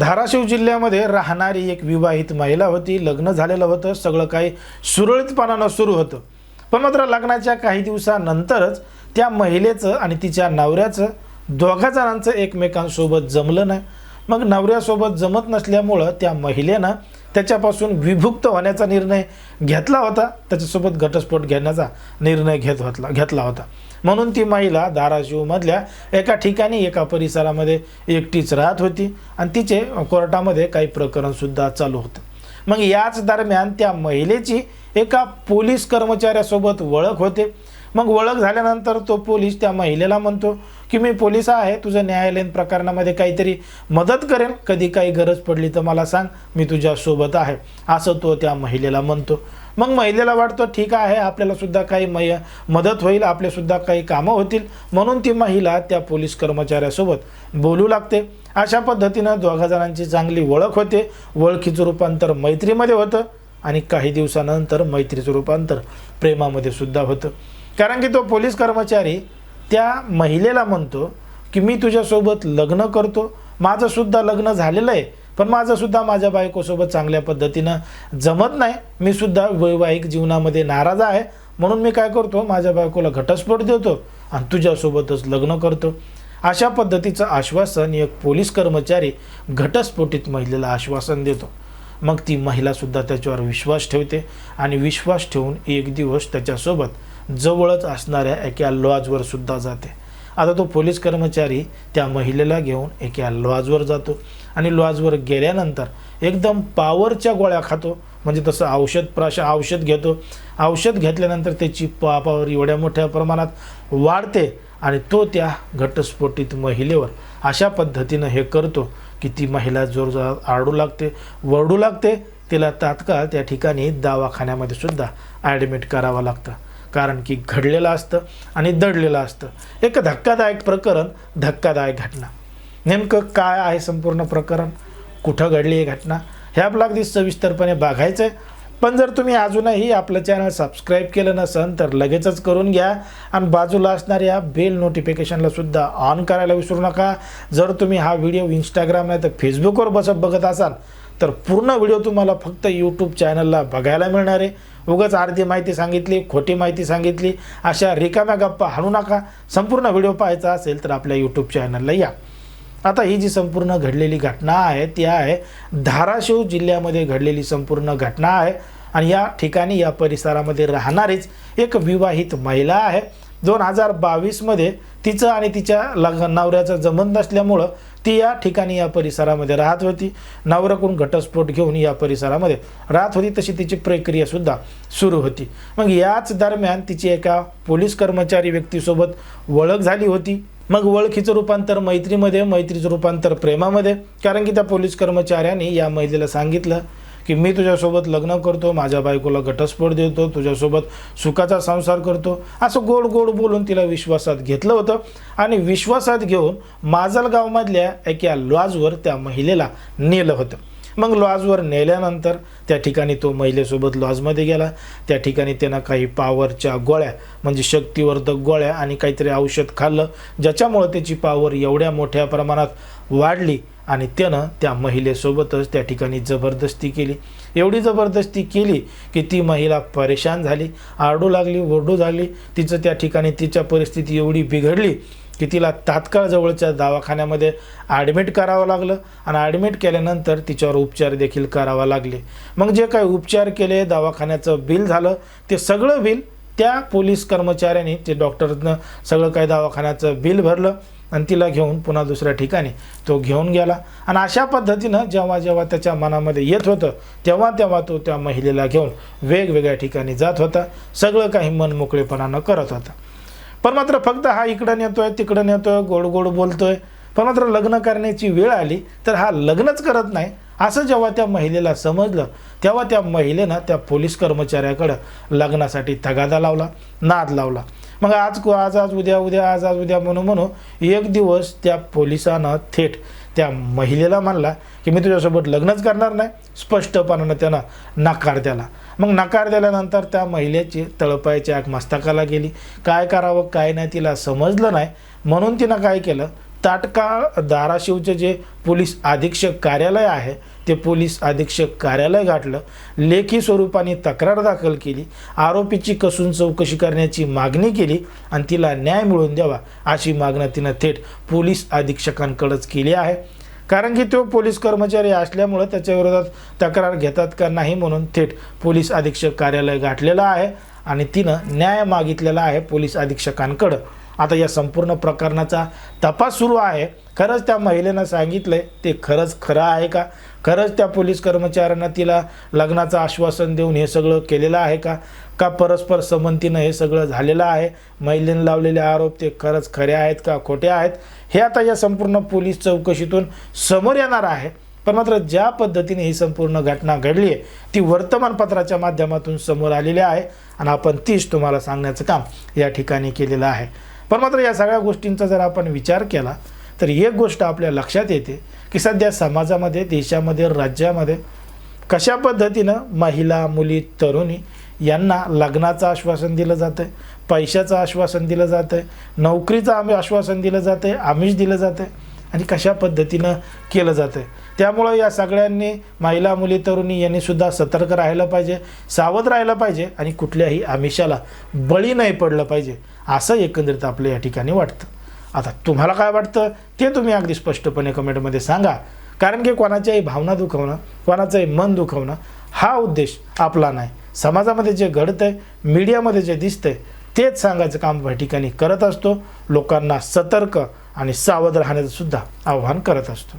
धाराशिव जिल्ह्यामध्ये राहणारी एक विवाहित महिला होती. लग्न झालेलं होतं, सगळं काही सुरळीतपणानं सुरू होतं. पण मात्र लग्नाच्या काही दिवसानंतरच त्या महिलेचं आणि तिच्या नवऱ्याचं दोघा जणांचं एकमेकांसोबत जमलं नाही. मग नवऱ्यासोबत जमत नसल्यामुळं त्या महिलेनं त्याच्यापासून विभुक्त होण्याचा निर्णय घेतला होता. त्याच्यासोबत घटस्फोट घेण्याचा निर्णय घेतला होता. म्हणून ती महिला धाराशिवमधल्या एका ठिकाणी एका परिसरामध्ये एकटीच राहत होती आणि तिचे कोर्टामध्ये काही प्रकरणसुद्धा चालू होतं. मग याच दरम्यान त्या महिलेची एका पोलीस कर्मचाऱ्यासोबत ओळख होते. मग ओळख झाल्यानंतर तो पोलीस त्या महिलेला म्हणतो की मी पोलीस आहे, तुझं न्यायालयीन प्रकरणामध्ये काहीतरी मदत करेन, कधी काही गरज पडली तर मला सांग, मी तुझ्यासोबत आहे, असं तो त्या महिलेला म्हणतो. मग महिलेला वाटतं ठीक आहे, आपल्याला सुद्धा काही मदत होईल, आपलेसुद्धा काही कामं होतील, म्हणून ती महिला त्या पोलीस कर्मचाऱ्यासोबत बोलू लागते. अशा पद्धतीनं दोघा जणांची चांगली ओळख होते. ओळखीचं रूपांतर मैत्रीमध्ये होतं आणि काही दिवसानंतर मैत्रीचं रूपांतर प्रेमामध्ये सुद्धा होतं. कारण की तो पोलीस कर्मचारी त्या महिलेला म्हणतो की मी तुझ्यासोबत लग्न करतो, माझंसुद्धा लग्न झालेलं आहे, पण माझंसुद्धा माझ्या बायकोसोबत चांगल्या पद्धतीनं जमत नाही, मी सुद्धा वैवाहिक जीवनामध्ये नाराज आहे, म्हणून मी काय करतो, माझ्या बायकोला घटस्फोट देतो आणि तुझ्यासोबतच लग्न करतो. अशा पद्धतीचं आश्वासन एक पोलीस कर्मचारी घटस्फोटित महिलेला आश्वासन देतो. मग ती महिलासुद्धा त्याच्यावर विश्वास ठेवते आणि विश्वास ठेवून एक दिवस त्याच्यासोबत जवळच असणाऱ्या एका लॉजवर सुद्धा जाते. आता तो पोलीस कर्मचारी त्या महिलेला घेऊन एका लॉजवर जातो आणि लॉजवर गेल्यानंतर एकदम पावरच्या गोळ्या खातो, म्हणजे तसं औषध घेतो. औषध घेतल्यानंतर त्याची पावर एवढ्या मोठ्या प्रमाणात वाढते आणि तो त्या घटस्फोटित महिलेवर अशा पद्धतीनं हे करतो की ती महिला जोरजोरात आरडू लागते, वरडू लागते. तिला तात्काळ त्या ठिकाणी दवाखान्यामध्ये सुद्धा ॲडमिट करावं लागतं, कारण की घडलेलं असतं आणि दडलेलं असतं. एक धक्कादायक प्रकरण, धक्कादायक घटना. नेमकं काय आहे संपूर्ण प्रकरण, कुठं घडली ही घटना, हे आपलं अगदी सविस्तरपणे बघायचं आहे. पण जर तुम्ही अजूनही आपलं चॅनल सबस्क्राईब केलं नसेल तर लगेचच करून घ्या आणि बाजूला असणाऱ्या बेल नोटिफिकेशनला सुद्धा ऑन करायला विसरू नका. जर तुम्ही हा व्हिडिओ इंस्टाग्राम नाही तर फेसबुकवर बघत असाल तर पूर्ण व्हिडिओ तुम्हाला फक्त यूट्यूब चॅनलला बघायला मिळणार आहे. उगाच अर्धी माहिती सांगितली, खोटी माहिती सांगितली, अशा रिकाम्या गप्पा हाणू नका. संपूर्ण व्हिडिओ पाहायचा असेल तर आपल्या यूट्यूब चॅनलला या. आता ही जी संपूर्ण घडलेली घटना आहे ती आहे धाराशिव जिल्ह्यामध्ये घडलेली संपूर्ण घटना आहे आणि या ठिकाणी या परिसरामध्ये राहणारीच एक विवाहित महिला आहे. 2022मध्ये तिचं आणि तिच्या नवऱ्याचं जमत नसल्यामुळं ती या ठिकाणी या परिसरामध्ये राहत होती. नवऱ्याकडून घटस्फोट घेऊन या परिसरामध्ये राहत होती, तशी तिची प्रक्रियासुद्धा सुरू होती. मग याच दरम्यान तिची एका पोलीस कर्मचारी व्यक्तीसोबत ओळख झाली होती. मग ओळखीचं रूपांतर मैत्रीमध्ये, मैत्रीचं रूपांतर प्रेमामध्ये. कारण की त्या पोलीस कर्मचाऱ्याने या महिलेला सांगितलं की मी तुझ्यासोबत लग्न करतो, माझ्या बायकोला घटस्फोट देतो, तुझ्यासोबत सुखाचा संसार करतो, असं गोड गोड बोलून तिला विश्वासात घेतलं होतं. आणि विश्वासात घेऊन माजलगावमधल्या एका लॉजवर त्या महिलेला नेलं होतं. मग लॉजवर नेल्यानंतर त्या ठिकाणी तो महिलेसोबत लॉजमध्ये गेला. त्या ठिकाणी त्यानं काही पावरच्या गोळ्या, म्हणजे शक्तिवर्धक गोळ्या आणि काहीतरी औषध खाल्लं, ज्याच्यामुळं त्याची पावर एवढ्या मोठ्या प्रमाणात वाढली आणि त्यानं त्या महिलेसोबतच त्या ठिकाणी जबरदस्ती केली. एवढी जबरदस्ती केली की ती महिला परेशान झाली, आरडू लागली, ओरडू लागली. तिचं त्या ठिकाणी तिच्या परिस्थिती एवढी बिघडली की तिला तात्काळ जवळच्या दवाखान्यामध्ये ॲडमिट करावं लागलं आणि ॲडमिट केल्यानंतर तिच्यावर उपचार देखील करावा लागले. मग जे काही उपचार केले, दवाखान्याचं बिल झालं, ते सगळं बिल त्या पोलीस कर्मचाऱ्याने, ते डॉक्टरनं सगळं काही दवाखान्याचं बिल भरलं आणि तिला घेऊन पुन्हा दुसऱ्या ठिकाणी तो घेऊन गेला. आणि अशा पद्धतीनं जेव्हा जेव्हा त्याच्या मनामध्ये येत होतं तेव्हा तेव्हा तो त्या महिलेला घेऊन वेगवेगळ्या ठिकाणी जात होता. सगळं काही मनमोकळेपणानं करत होता. पण मात्र फक्त हा इकडं नेतोय, तिकडं नेतोय, गोड गोड बोलतोय, पण मात्र लग्न करण्याची वेळ आली तर हा लग्नच करत नाही, असं जेव्हा त्या महिलेला समजलं तेव्हा त्या महिलेनं त्या पोलीस कर्मचाऱ्याकडं लग्नासाठी तगादा लावला, नाद लावला. मग आज उद्या म्हणून एक दिवस त्या पोलिसानं थेट त्या महिलेला म्हणला की मी तुझ्यासोबत लग्नच करणार नाही. स्पष्टपणानं त्यानं नकार दिला. मग नकार दिल्यानंतर त्या महिलेची तळपायाची आग मस्तकाला गेली. काय करावं काय नाही तिला समजलं नाही, म्हणून तिनं काय केलं, तात्काळ धाराशिवचे जे पोलीस अधीक्षक कार्यालय आहे ते पोलीस अधीक्षक कार्यालय गाठलं, लेखी स्वरूपाने तक्रार दाखल केली, आरोपीची कसून चौकशी करण्याची मागणी केली आणि तिला न्याय मिळवून द्यावा अशी मागणी तिनं थेट पोलीस अधीक्षकांकडेच केली आहे. कारण की तो पोलीस कर्मचारी असल्यामुळं त्याच्या विरोधात तक्रार घेतात का नाही म्हणून थेट पोलीस अधीक्षक कार्यालय गाठलेलं आहे आणि तिनं न्याय मागितलेला आहे पोलीस अधीक्षकांकडं. आता या संपूर्ण प्रकरणाचा तपास सुरू आहे. खरंच त्या महिलेनं सांगितलंय ते खरंच खरं आहे का? खरंच त्या पोलीस कर्मचाऱ्यांना तिला लग्नाचं आश्वासन देऊन हे सगळं केलेलं आहे का? का परस्पर संमतीनं हे सगळं झालेलं आहे? महिलेने लावलेले आरोप ते खरंच खरे आहेत का खोटे आहेत? हे आता या संपूर्ण पोलीस चौकशीतून समोर येणार आहे. पण मात्र ज्या पद्धतीने ही संपूर्ण घटना घडली आहे ती वर्तमानपत्राच्या माध्यमातून समोर आलेली आहे आणि आपण तीच तुम्हाला सांगण्याचं काम या ठिकाणी केलेलं आहे. पण मात्र या सगळ्या गोष्टींचा जर आपण विचार केला तर एक गोष्ट आपल्या लक्षात येते की सध्या समाजामध्ये, देशामध्ये, राज्यामध्ये कशा पद्धतीनं महिला, मुली, तरुणी यांना लग्नाचं आश्वासन दिलं जातं आहे, पैशाचं आश्वासन दिलं जातं आहे, नोकरीचं आश्वासन दिलं जातं आहे, आमिष दिलं जातं आहे आणि कशा पद्धतीनं केलं जातं आहे. त्यामुळं या सगळ्यांनी महिला, मुली, तरुणी यांनी सुद्धा सतर्क राहायला पाहिजे, सावध राहायला पाहिजे आणि कुठल्याही आमिषाला बळी नाही पडलं पाहिजे असं एकंदरीत आपल्या या ठिकाणी वाटतं. आता तुम्हाला काय वाटतं ते तुम्ही अगदी स्पष्टपणे कमेंटमध्ये सांगा. कारण की कोणाच्याही भावना दुखवणं, कोणाचंही मन दुखवणं हा उद्देश आपला नाही. समाजामध्ये जे घडतंय, मीडियामध्ये जे दिसतंय तेच सांगायचं काम या ठिकाणी करत असतो. लोकांना सतर्क आणि सावध राहण्याचं सुद्धा आव्हान करत असतो.